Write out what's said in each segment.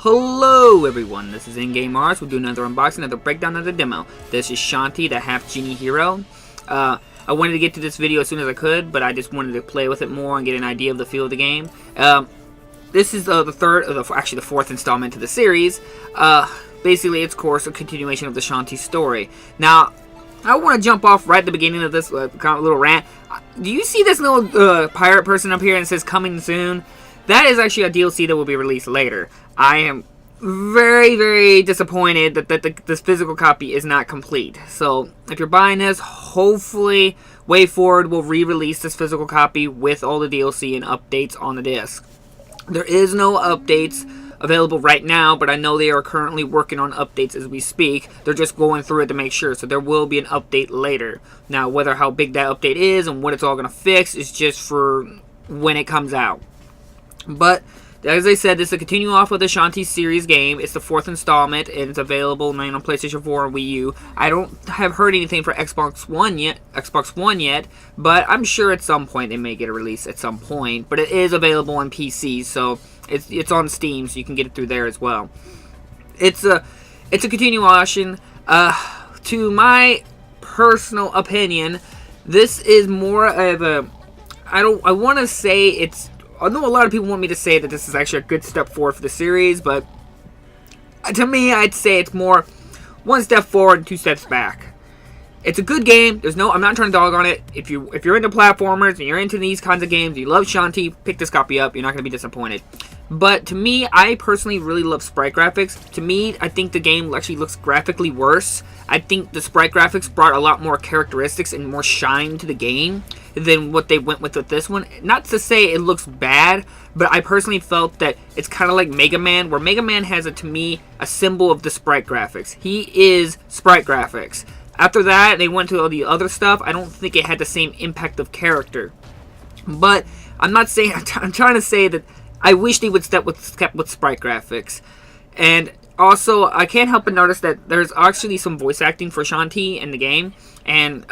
Hello everyone, this is In-Game Mars. We'll do another unboxing, another breakdown of the demo. This is Shantae, the Half-Genie hero. I wanted to get to this video as soon as I could, but I just wanted to play with it more and get an idea of the feel of the game. This is the fourth installment to the series. Basically, it's, of course, a continuation of the Shantae story. Now, I want to jump off right at the beginning of this little rant. Do you see this little pirate person up here and it says coming soon? That is actually a DLC that will be released later. I am very, very disappointed that this physical copy is not complete. So, if you're buying this, hopefully WayForward will re-release this physical copy with all the DLC and updates on the disc. There is no updates available right now, but I know they are currently working on updates as we speak. They're just going through it to make sure, so there will be an update later. Now, whether how big that update is and what it's all going to fix is just for when it comes out. But, as I said, this is a continue off of the Shantae series game. It's the fourth installment, and it's available on PlayStation 4 and Wii U. I don't have heard anything for Xbox One yet, but I'm sure at some point they may get a release at some point. But it is available on PC, so it's on Steam, so you can get it through there as well. It's a continuation. To my personal opinion, this is more of a I want to say it's. I know a lot of people want me to say that this is actually a good step forward for the series, but to me, I'd say it's more one step forward and two steps back. It's a good game. I'm not trying to dog on it. If you're into platformers and you're into these kinds of games, you love Shantae, pick this copy up. You're not going to be disappointed. But to me, I personally really love sprite graphics. To me, I think the game actually looks graphically worse. I think the sprite graphics brought a lot more characteristics and more shine to the game than what they went with this one. Not to say it looks bad, but I personally felt that it's kind of like Mega Man, where Mega Man has, to me, a symbol of the sprite graphics. He is sprite graphics. After that, they went to all the other stuff. I don't think it had the same impact of character. But I'm not saying. I'm trying to say that I wish they would step with sprite graphics. And also, I can't help but notice that there's actually some voice acting for Shantae in the game. And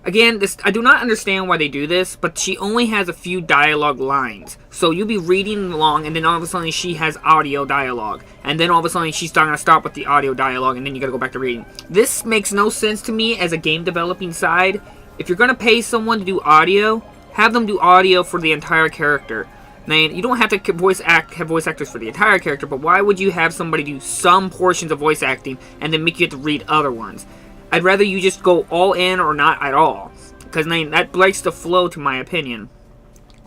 again, I do not understand why they do this, but she only has a few dialogue lines. So you'll be reading along, and then all of a sudden she has audio dialogue. And then all of a sudden she's going to stop with the audio dialogue, and then you got to go back to reading. This makes no sense to me as a game developing side. If you're going to pay someone to do audio, have them do audio for the entire character. Now, you don't have to have voice actors for the entire character, but why would you have somebody do some portions of voice acting and then make you have to read other ones? I'd rather you just go all in or not at all, because that breaks the flow, to my opinion.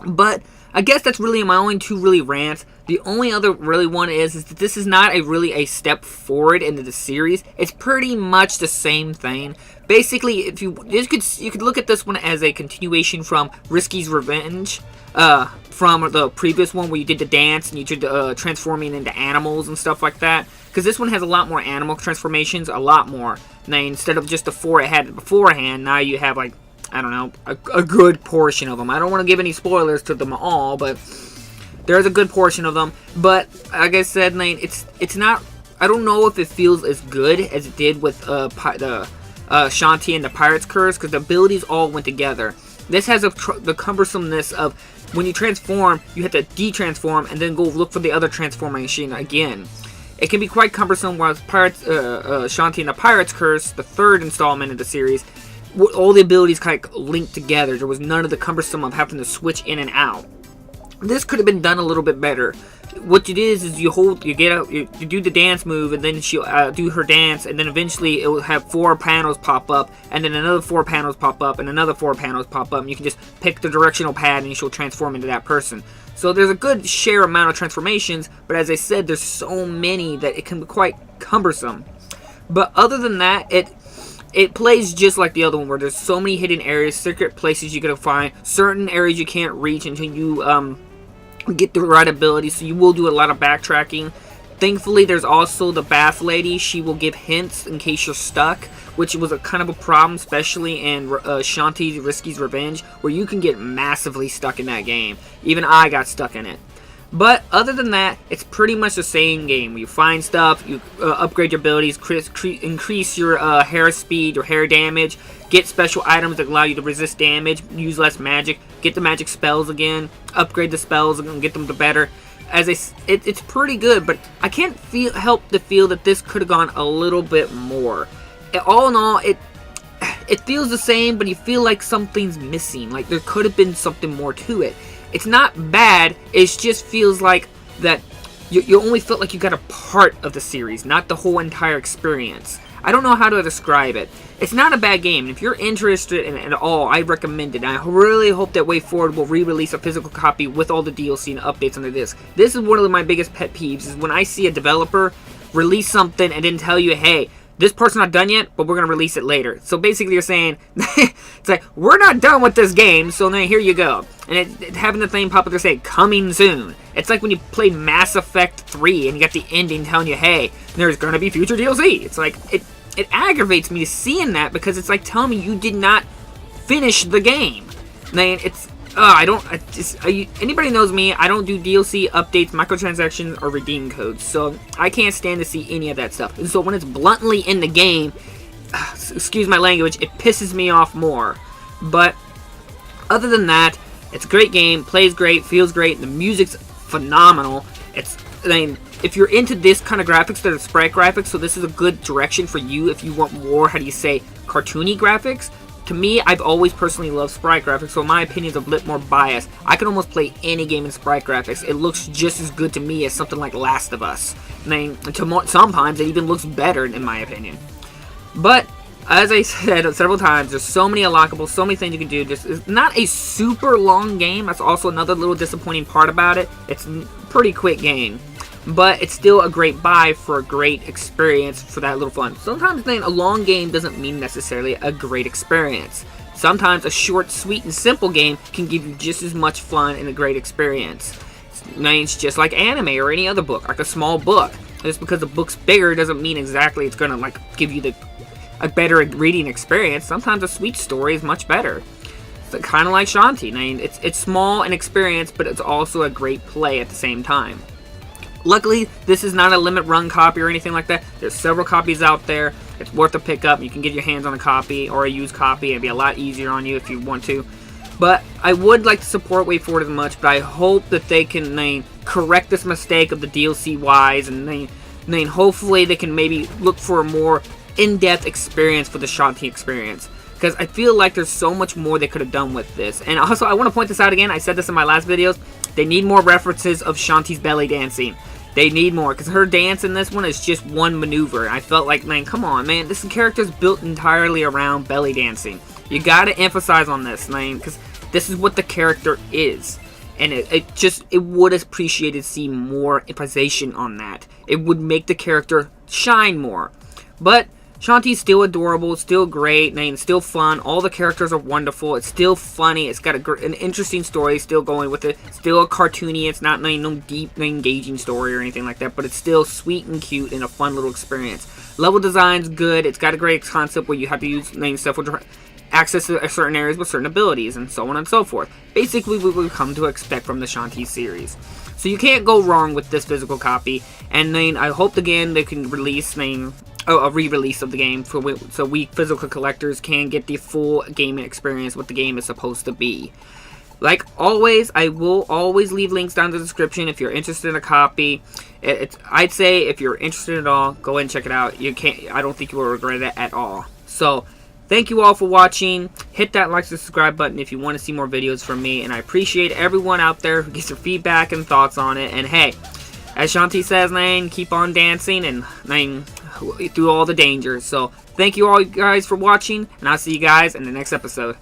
But I guess that's really my only two rants. The only other really one is that this is not really a step forward into the series. It's pretty much the same thing. Basically, if you could look at this one as a continuation from Risky's Revenge, from the previous one where you did the dance and you did transforming into animals and stuff like that. Because this one has a lot more animal transformations, a lot more. Now, instead of just the 4 it had beforehand, now you have, like, I don't know, a good portion of them. I don't want to give any spoilers to them all, but there's a good portion of them. But, like I said, it's not, I don't know if it feels as good as it did with the Shantae and the Pirate's Curse, because the abilities all went together. This has the cumbersomeness of when you transform, you have to de-transform and then go look for the other transformation again. It can be quite cumbersome, whereas Shantae and the Pirate's Curse, the third installment of the series, all the abilities kind of linked together. There was none of the cumbersome of having to switch in and out. This could have been done a little bit better. What it is you do the dance move, and then she'll do her dance, and then eventually it will have 4 panels pop up, and then another 4 panels pop up, and another 4 panels pop up, and you can just pick the directional pad, and she'll transform into that person. So there's a good share amount of transformations, but as I said, there's so many that it can be quite cumbersome. But other than that, it plays just like the other one, where there's so many hidden areas, secret places you gotta find, certain areas you can't reach until you get the right ability, so you will do a lot of backtracking. Thankfully, there's also the bath lady. She will give hints in case you're stuck, which was a kind of a problem, especially in Shantae's Risky's Revenge, where you can get massively stuck in that game. Even I got stuck in it. But other than that, it's pretty much the same game. You find stuff, you upgrade your abilities, increase your hair speed, your hair damage, get special items that allow you to resist damage, use less magic, get the magic spells again, upgrade the spells and get them to better. It's pretty good, but I can't help to feel that this could have gone a little bit more. All in all, it feels the same, but you feel like something's missing. Like there could have been something more to it. It's not bad, it just feels like that you only felt like you got a part of the series, not the whole entire experience. I don't know how to describe it. It's not a bad game. If you're interested in it at all, I recommend it. I really hope that WayForward will re-release a physical copy with all the DLC and updates on the disc. This is one of my biggest pet peeves, is when I see a developer release something and then tell you, hey, this part's not done yet, but we're going to release it later. So basically you're saying, it's like, we're not done with this game, so then here you go. And having the thing pop up to say, coming soon. It's like when you play Mass Effect 3 and you got the ending telling you, hey, there's going to be future DLC. It's like, it aggravates me seeing that, because it's like telling me you did not finish the game. Man, it's... anybody knows me, I don't do DLC, updates, microtransactions, or redeem codes, so I can't stand to see any of that stuff. And so when it's bluntly in the game, excuse my language, it pisses me off more. But other than that, it's a great game, plays great, feels great, the music's phenomenal. If you're into this kind of graphics, that are sprite graphics, so this is a good direction for you if you want more, cartoony graphics. To me, I've always personally loved sprite graphics, so my opinion is a bit more biased. I can almost play any game in sprite graphics. It looks just as good to me as something like Last of Us. Sometimes it even looks better, in my opinion. But, as I said several times, there's so many unlockables, so many things you can do. It's not a super long game. That's also another little disappointing part about it. It's a pretty quick game. But it's still a great buy for a great experience for that little fun. Sometimes a long game doesn't mean necessarily a great experience. Sometimes a short, sweet, and simple game can give you just as much fun and a great experience. It's just like anime or any other book, like a small book. Just because the book's bigger doesn't mean exactly it's going to give you a better reading experience. Sometimes a sweet story is much better. It's kind of like Shantae. It's small in experience, but it's also a great play at the same time. Luckily, this is not a limit run copy or anything like that. There's several copies out there. It's worth a pickup. You can get your hands on a copy or a used copy. It'd be a lot easier on you if you want to. But I would like to support WayForward as much, but I hope that they can correct this mistake of the DLC-wise, and hopefully they can maybe look for a more in-depth experience for the Shantae experience. Because I feel like there's so much more they could have done with this. And also, I want to point this out again. I said this in my last videos. They need more references of Shantae's belly dancing. They need more, because her dance in this one is just one maneuver. I felt like, come on, man. This character's built entirely around belly dancing. You gotta emphasize on this, because this is what the character is. And it would appreciate to see more emphasization on that. It would make the character shine more. But Shantae's still adorable, still great, still fun. All the characters are wonderful. It's still funny. It's got an interesting story still going with it. Still a cartoony. It's not no deep, engaging story or anything like that, but it's still sweet and cute and a fun little experience. Level design's good. It's got a great concept where you have to use stuff with access to certain areas with certain abilities and so on and so forth. Basically, what we've come to expect from the Shantae series. So you can't go wrong with this physical copy. And I hope again they can release a re-release of the game so we physical collectors can get the full gaming experience, what the game is supposed to be. Like always, I will always leave links down in the description if you're interested in a copy. I'd say if you're interested at all, go ahead and check it out. I don't think you will regret it at all. So, thank you all for watching. Hit that like and subscribe button if you want to see more videos from me. And I appreciate everyone out there who gets their feedback and thoughts on it. And hey, as Shantae says, keep on dancing and through all the dangers. So, thank you all guys for watching, and I'll see you guys in the next episode.